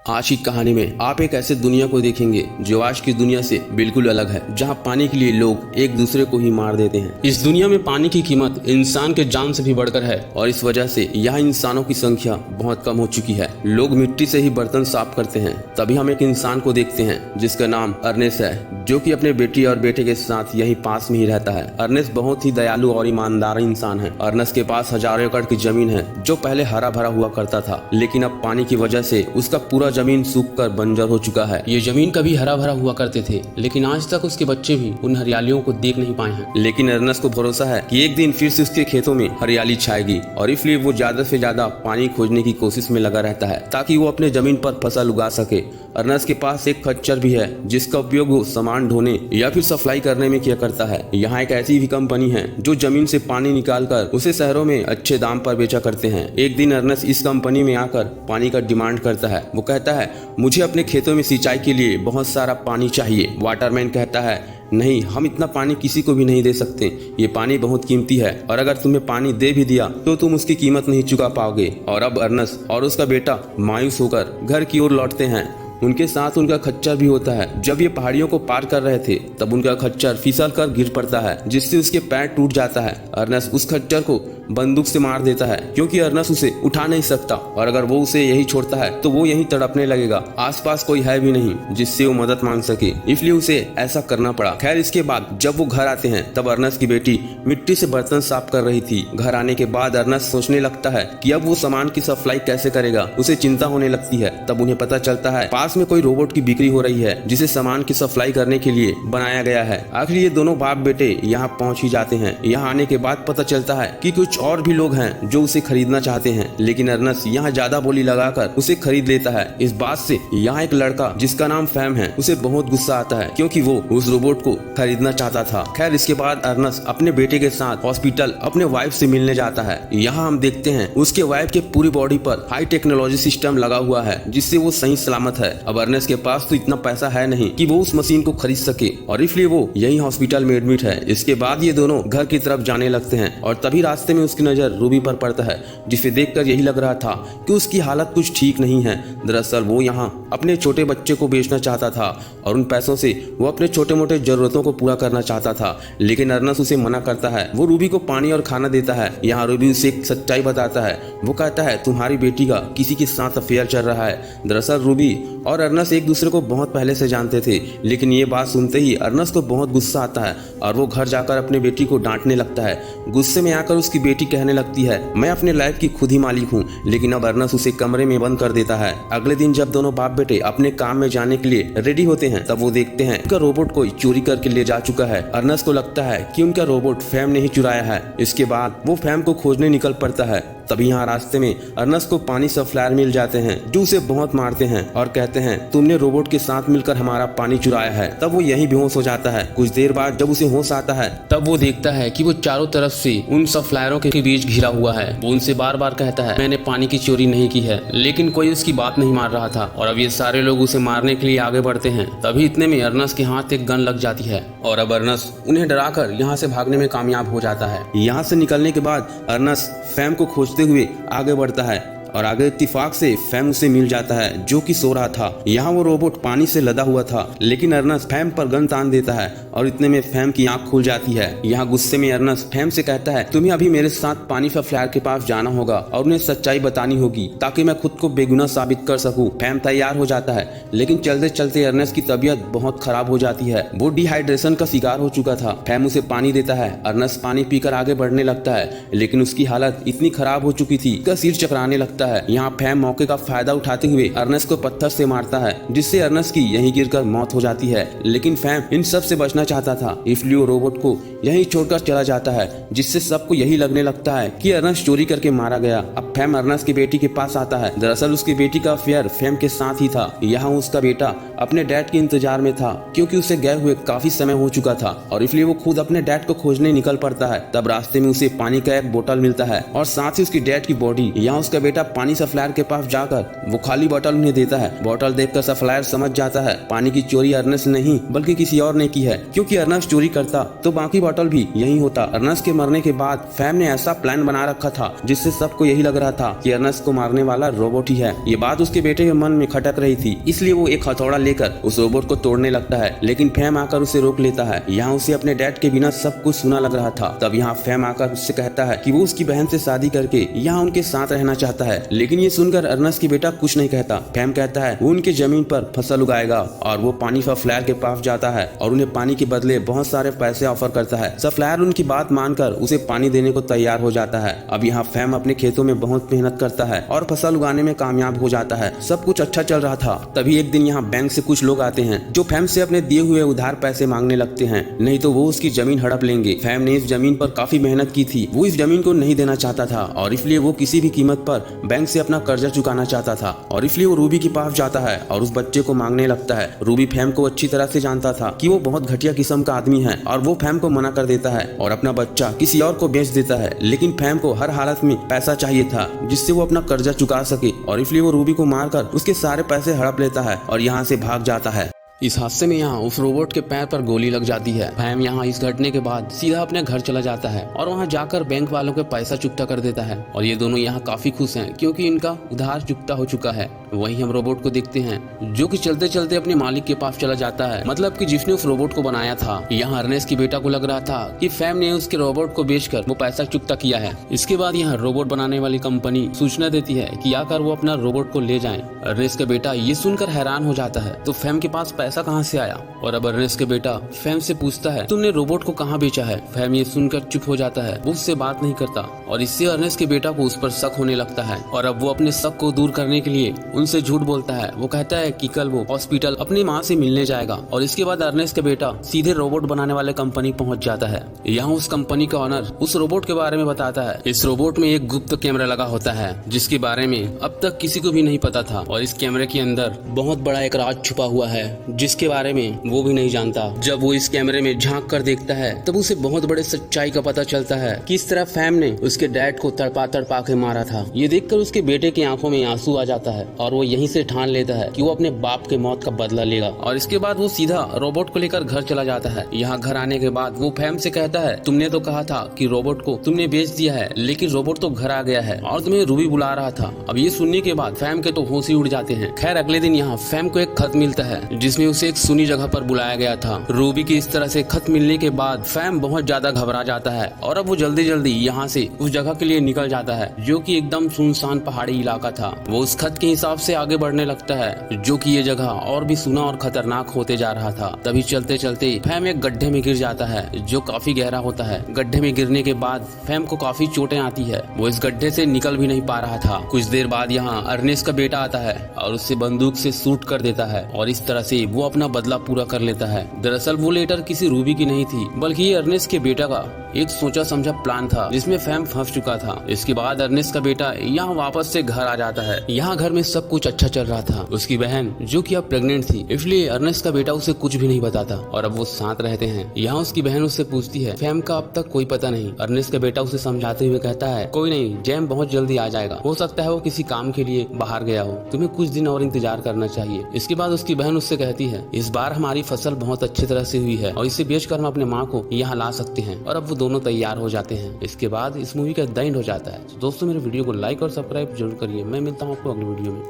आज की कहानी में आप एक ऐसे दुनिया को देखेंगे जो आज की दुनिया से बिल्कुल अलग है, जहां पानी के लिए लोग एक दूसरे को ही मार देते हैं। इस दुनिया में पानी की कीमत इंसान के जान से भी बढ़कर है और इस वजह से यहाँ इंसानों की संख्या बहुत कम हो चुकी है। लोग मिट्टी से ही बर्तन साफ करते हैं। तभी हम एक इंसान को देखते हैं जिसका नाम अर्नेस्ट है, जो कि अपने बेटी और बेटे के साथ यहीं पास में ही रहता है। अर्नेस्ट बहुत ही दयालु और ईमानदार इंसान है। अर्नेस्ट के पास हजारों एकड़ की जमीन है जो पहले हरा भरा हुआ करता था, लेकिन अब पानी की वजह से उसका पूरा जमीन सूख कर बंजर हो चुका है। ये जमीन कभी हरा भरा हुआ करते थे, लेकिन आज तक उसके बच्चे भी उन हरियालियों को देख नहीं पाए हैं। लेकिन अर्नेस्ट को भरोसा है कि एक दिन फिर से उसके खेतों में हरियाली छाएगी और इसलिए वो ज्यादा से ज्यादा पानी खोजने की कोशिश में लगा रहता है ताकि वो अपने जमीन पर फसल उगा सके। अर्नेस्ट के पास एक खच्चर भी है जिसका उपयोग वो सामान ढोने या फिर सप्लाई करने में किया करता है। यहाँ एक ऐसी भी कंपनी है जो जमीन से पानी निकालकर उसे शहरों में अच्छे दाम पर बेचा करते हैं। एक दिन अर्नेस्ट इस कंपनी में आकर पानी का डिमांड करता है। वो कहता है, मुझे अपने खेतों में सिंचाई के लिए बहुत सारा पानी चाहिए। वाटरमैन कहता है, नहीं, हम इतना पानी किसी को भी नहीं दे सकते। ये पानी बहुत कीमती है और अगर तुम्हें पानी दे भी दिया तो तुम उसकी कीमत नहीं चुका पाओगे। और अब अर्नेस्ट और उसका बेटा मायूस होकर घर की ओर लौटते हैं। उनके साथ उनका खच्चर भी होता है। जब ये पहाड़ियों को पार कर रहे थे तब उनका खच्चर फिसल कर गिर पड़ता है, जिससे उसके पैर टूट जाता है। अर्नेस्ट उस खच्चर को बंदूक से मार देता है क्योंकि अर्नेस्ट उसे उठा नहीं सकता और अगर वो उसे यही छोड़ता है तो वो यहीं तड़पने लगेगा। आसपास कोई है भी नहीं जिससे वो मदद मांग सके, इसलिए उसे ऐसा करना पड़ा। खैर, इसके बाद जब वो घर आते हैं तब अर्नेस्ट की बेटी मिट्टी से बर्तन साफ कर रही थी। घर आने के बाद अर्नेस्ट सोचने लगता है कि अब वो सामान की सप्लाई कैसे करेगा। उसे चिंता होने लगती है। तब उन्हें पता चलता है पास में कोई रोबोट की बिक्री हो रही है जिसे सामान की सप्लाई करने के लिए बनाया गया है। आखिर ये दोनों बाप बेटे यहाँ पहुँच ही जाते हैं। यहाँ आने के बाद पता चलता है कि कुछ और भी लोग हैं जो उसे खरीदना चाहते हैं, लेकिन अर्नेस्ट यहाँ ज्यादा बोली लगाकर उसे खरीद लेता है। इस बात से यहाँ एक लड़का जिसका नाम फैम है उसे बहुत गुस्सा आता है क्योंकि वो उस रोबोट को खरीदना चाहता था। खैर, इसके बाद अर्नेस्ट अपने बेटे के साथ हॉस्पिटल अपने वाइफ से मिलने जाता है। यहाँ हम देखते हैं उसके वाइफ के पूरी बॉडी पर हाई टेक्नोलॉजी सिस्टम लगा हुआ है जिससे वो सही सलामत है। अब अर्नेस्ट के पास तो इतना पैसा है नहीं कि वो उस मशीन को खरीद सके और इसलिए वो यही हॉस्पिटल में एडमिट है। इसके बाद ये दोनों घर की तरफ जाने लगते हैं और तभी रास्ते में उसकी नजर रूबी पर पड़ता है, जिसे देखकर यही लग रहा था कि उसकी हालत कुछ ठीक नहीं है। दरअसल वो यहाँ अपने छोटे बच्चे को बेचना चाहता था और उन पैसों से वो अपने छोटे मोटे जरूरतों को पूरा करना चाहता था, लेकिन अर्नेस्ट उसे मना करता है। वो रूबी को पानी और खाना देता है। यहाँ रूबी उसे एक सच्चाई बताता है। वो कहता है, तुम्हारी बेटी का किसी के साथ अफेयर चल रहा है। दरअसल रूबी और अर्नेस्ट एक दूसरे को बहुत पहले से जानते थे, लेकिन ये बात सुनते ही अर्नेस्ट को बहुत गुस्सा आता है और वो घर जाकर अपने बेटी को डांटने लगता है। गुस्से में आकर उसकी बेटी कहने लगती है, मैं अपने लाइफ की खुद ही मालिक हूँ, लेकिन अब अर्नेस्ट उसे कमरे में बंद कर देता है। अगले दिन जब दोनों बाप बेटे अपने काम में जाने के लिए रेडी होते हैं तब वो देखते हैं उनका रोबोट कोई चोरी करके ले जा चुका है। अर्नेस्ट को लगता है कि उनका रोबोट फैम ने ही चुराया है। इसके बाद वो फैम को खोजने निकल पड़ता है। तभी यहाँ रास्ते में अर्नेस्ट को पानी सप्लायर मिल जाते हैं जो उसे बहुत मारते हैं और कहते हैं, तुमने रोबोट के साथ मिलकर हमारा पानी चुराया है। तब वो यहीं बेहोश हो जाता है। कुछ देर बाद जब उसे होश आता है तब वो देखता है कि वो चारों तरफ से उन सप्लायरों के बीच घिरा हुआ है। वो उनसे बार बार कहता है, मैंने पानी की चोरी नहीं की है, लेकिन कोई उसकी बात नहीं मान रहा था और अब ये सारे लोग उसे मारने के लिए आगे बढ़ते हैं। तभी इतने में अर्नेस्ट के हाथ एक गन लग जाती है और अब अर्नेस्ट उन्हें डराकर यहाँ से भागने में कामयाब हो जाता है। यहाँ से निकलने के बाद अर्नेस्ट फैम को खोजते हुए आगे बढ़ता है और आगे इत्तेफाक से फैम उसे मिल जाता है जो कि सो रहा था। यहाँ वो रोबोट पानी से लदा हुआ था, लेकिन अर्नेस्ट फैम पर गन तान देता है और इतने में फैम की आंख खुल जाती है। यहाँ गुस्से में अर्नेस्ट फैम से कहता है, तुम्हें अभी मेरे साथ पानी सप्लायर के पास जाना होगा और उन्हें सच्चाई बतानी होगी ताकि मैं खुद को बेगुनाह साबित कर सकूं। फैम तैयार हो जाता है, लेकिन चलते चलते अर्नेस्ट की तबीयत बहुत खराब हो जाती है। वो डिहाइड्रेशन का शिकार हो चुका था। फैम उसे पानी देता है। अर्नेस्ट पानी पीकर आगे बढ़ने लगता है, लेकिन उसकी हालत इतनी खराब हो चुकी थी कि सिर चकराने लगता है। यहाँ फैम मौके का फायदा उठाते हुए अर्नेस्ट को पत्थर से मारता है, जिससे अर्नेस्ट की यहीं गिरकर मौत हो जाती है। लेकिन फैम इन सब से बचना चाहता था, इसलिए वो रोबोट को यहीं छोड़कर चला जाता है, जिससे सबको यही लगने लगता है कि अर्नेस्ट चोरी करके मारा गया। अब फैम अर्नेस्ट की बेटी के पास आता है। दरअसल उसकी बेटी का अफेयर फैम के साथ ही था। यहाँ उसका बेटा अपने डैड के इंतजार में था क्योंकि उसे गए हुए काफी समय हो चुका था और इसलिए वो खुद अपने डैड को खोजने निकल पड़ता है। तब रास्ते में उसे पानी का एक बोतल मिलता है और साथ ही उसकी डैड की बॉडी। यहाँ उसका बेटा पानी सप्लायर के पास जाकर वो खाली बोतल उन्हें देता है। बोतल देखकर सप्लायर समझ जाता है पानी की चोरी अर्नेस्ट नहीं बल्कि किसी और ने की है, क्योंकि अर्नेस्ट चोरी करता तो बाकी बोतल भी यही होता। अर्नेस्ट के मरने के बाद फैम ने ऐसा प्लान बना रखा था जिससे सबको यही लग रहा था कि अर्नेस्ट को मारने वाला रोबोट ही है। ये बात उसके बेटे के मन में खटक रही थी, इसलिए वो एक हथौड़ा लेकर उस रोबोट को तोड़ने लगता है, लेकिन फैम आकर उसे रोक लेता है। यहाँ उसे अपने डैड के बिना सब कुछ सुना लग रहा था। तब यहाँ फैम आकर उससे कहता है कि वो उसकी बहन से शादी करके यहाँ उनके साथ रहना चाहता है, लेकिन ये सुनकर अर्नेस्ट की बेटा कुछ नहीं कहता। फैम कहता है वो उनके जमीन पर फसल उगाएगा और वो पानी सप्लायर के पास जाता है और उन्हें पानी के बदले बहुत सारे पैसे ऑफर करता है। सप्लायर उनकी बात मानकर उसे पानी देने को तैयार हो जाता है। अब यहाँ फैम अपने खेतों में बहुत मेहनत करता है और फसल उगाने में कामयाब हो जाता है। सब कुछ अच्छा चल रहा था। तभी एक दिन यहाँ बैंक से कुछ लोग आते हैं जो फैम से अपने दिए हुए उधार पैसे मांगने लगते हैं, नहीं तो वो उसकी जमीन हड़प लेंगे। फैम ने इस जमीन पर काफी मेहनत की थी, वो इस जमीन को नहीं देना चाहता था और इसलिए वो किसी भी कीमत पर बैंक से अपना कर्जा चुकाना चाहता था और इसलिए वो रूबी के पास जाता है और उस बच्चे को मांगने लगता है। रूबी फैम को अच्छी तरह से जानता था कि वो बहुत घटिया किस्म का आदमी है और वो फैम को मना कर देता है और अपना बच्चा किसी और को बेच देता है, लेकिन फैम को हर हालत में पैसा चाहिए था जिससे वो अपना कर्जा चुका सके और इसलिए वो रूबी को मारकर उसके सारे पैसे हड़प लेता है और यहाँ से भाग जाता है। इस हादसे में यहाँ उस रोबोट के पैर पर गोली लग जाती है। फैम यहाँ इस घटने के बाद सीधा अपने घर चला जाता है और वहाँ जाकर बैंक वालों के पैसा चुकता कर देता है और ये दोनों यहाँ काफी खुश हैं क्योंकि इनका उधार चुकता हो चुका है। वहीं हम रोबोट को देखते हैं जो कि चलते चलते अपने मालिक के पास चला जाता है, मतलब कि जिसने उस रोबोट को बनाया था। यहाँ अर्नेस्ट की बेटा को लग रहा था कि फैम ने उसके रोबोट को बेचकर वो पैसा चुकता किया है। इसके बाद यहाँ रोबोट बनाने वाली कंपनी सूचना देती है कि आकर वो अपना रोबोट को ले जाएं। अर्नेस्ट का बेटा ये सुनकर हैरान हो जाता है तो फैम के पास पैसा कहाँ से आया, और अब अर्नेस्ट के बेटा फैम से पूछता है तुमने रोबोट को कहाँ बेचा है। फैम ये सुनकर चुप हो जाता है, वो उससे बात नहीं करता और इससे अर्नेस्ट के बेटा को उस पर शक होने लगता है और अब वो अपने शक को दूर करने के लिए उनसे झूठ बोलता है। वो कहता है कि कल वो हॉस्पिटल अपनी माँ से मिलने जाएगा और इसके बाद अर्नेस्ट का बेटा सीधे रोबोट बनाने वाले कंपनी पहुंच जाता है। यहाँ उस कंपनी का ऑनर उस रोबोट के बारे में बताता है। इस रोबोट में एक गुप्त कैमरा लगा होता है जिसके बारे में अब तक किसी को भी नहीं पता था और इस कैमरे के अंदर बहुत बड़ा एक राज छुपा हुआ है जिसके बारे में वो भी नहीं जानता। जब वो इस कैमरे में झांक कर देखता है तब उसे बहुत बड़े सच्चाई का पता चलता है कि इस तरह फैम ने उसके डैड को तड़पा तड़पा के मारा था। ये देखकर उसके बेटे की आंखों में आंसू आ जाता है और वो यहीं से ठान लेता है कि वो अपने बाप के मौत का बदला लेगा और इसके बाद वो सीधा रोबोट को लेकर घर चला जाता है। यहाँ घर आने के बाद वो फैम से कहता है तुमने तो कहा था कि रोबोट को तुमने बेच दिया है, लेकिन रोबोट तो घर आ गया है और तुम्हें रूबी बुला रहा था। अब ये सुनने के बाद फैम के तो होश ही उड़ जाते हैं। खैर अगले दिन यहाँ फैम को एक खत मिलता है जिसमें उसे एक सुनी जगह पर बुलाया गया था। रूबी की इस तरह से खत मिलने के बाद फैम बहुत ज्यादा घबरा जाता है और अब वो जल्दी जल्दी यहाँ से उस जगह के लिए निकल जाता है जो कि एकदम सुनसान पहाड़ी इलाका था। वो उस खत के हिसाब से आगे बढ़ने लगता है जो कि ये जगह और भी सुना और खतरनाक होते जा रहा था। तभी चलते चलते फैम एक गड्ढे में गिर जाता है जो काफी गहरा होता है। गड्ढे में गिरने के बाद फैम को काफी चोटें आती है। वो इस गड्ढे से निकल भी नहीं पा रहा था। कुछ देर बाद यहाँ अर्नेस्ट का बेटा आता है और उससे बंदूक से शूट कर देता है और इस तरह से वो अपना बदला पूरा कर लेता है। दरअसल वो लेटर किसी रूबी की नहीं थी बल्कि ये अर्नेस्ट के बेटा का एक सोचा समझा प्लान था जिसमें फैम फंस चुका था। इसके बाद अर्नेस्ट का बेटा यहाँ वापस से घर आ जाता है। यहाँ घर में सब कुछ अच्छा चल रहा था। उसकी बहन जो कि अब प्रेग्नेंट थी, इसलिए अर्नेस्ट का बेटा उसे कुछ भी नहीं बताता और अब वो साथ रहते हैं। यहाँ उसकी बहन उससे पूछती है फैम का अब तक कोई पता नहीं। अर्नेस्ट का बेटा उसे समझाते हुए कहता है कोई नहीं, जैम बहुत जल्दी आ जाएगा, हो सकता है वो किसी काम के लिए बाहर गया हो, तुम्हें कुछ दिन और इंतजार करना चाहिए। इसके बाद उसकी बहन उससे कहती है इस बार हमारी फसल बहुत अच्छी तरह से हुई है और इसे बेचकर हम अपने माँ को यहाँ ला सकते हैं और अब वो दोनों तैयार हो जाते हैं। इसके बाद इस मूवी का द एंड हो जाता है। तो दोस्तों मेरे वीडियो को लाइक और सब्सक्राइब जरूर करिए। मैं मिलता हूँ आपको अगली वीडियो में।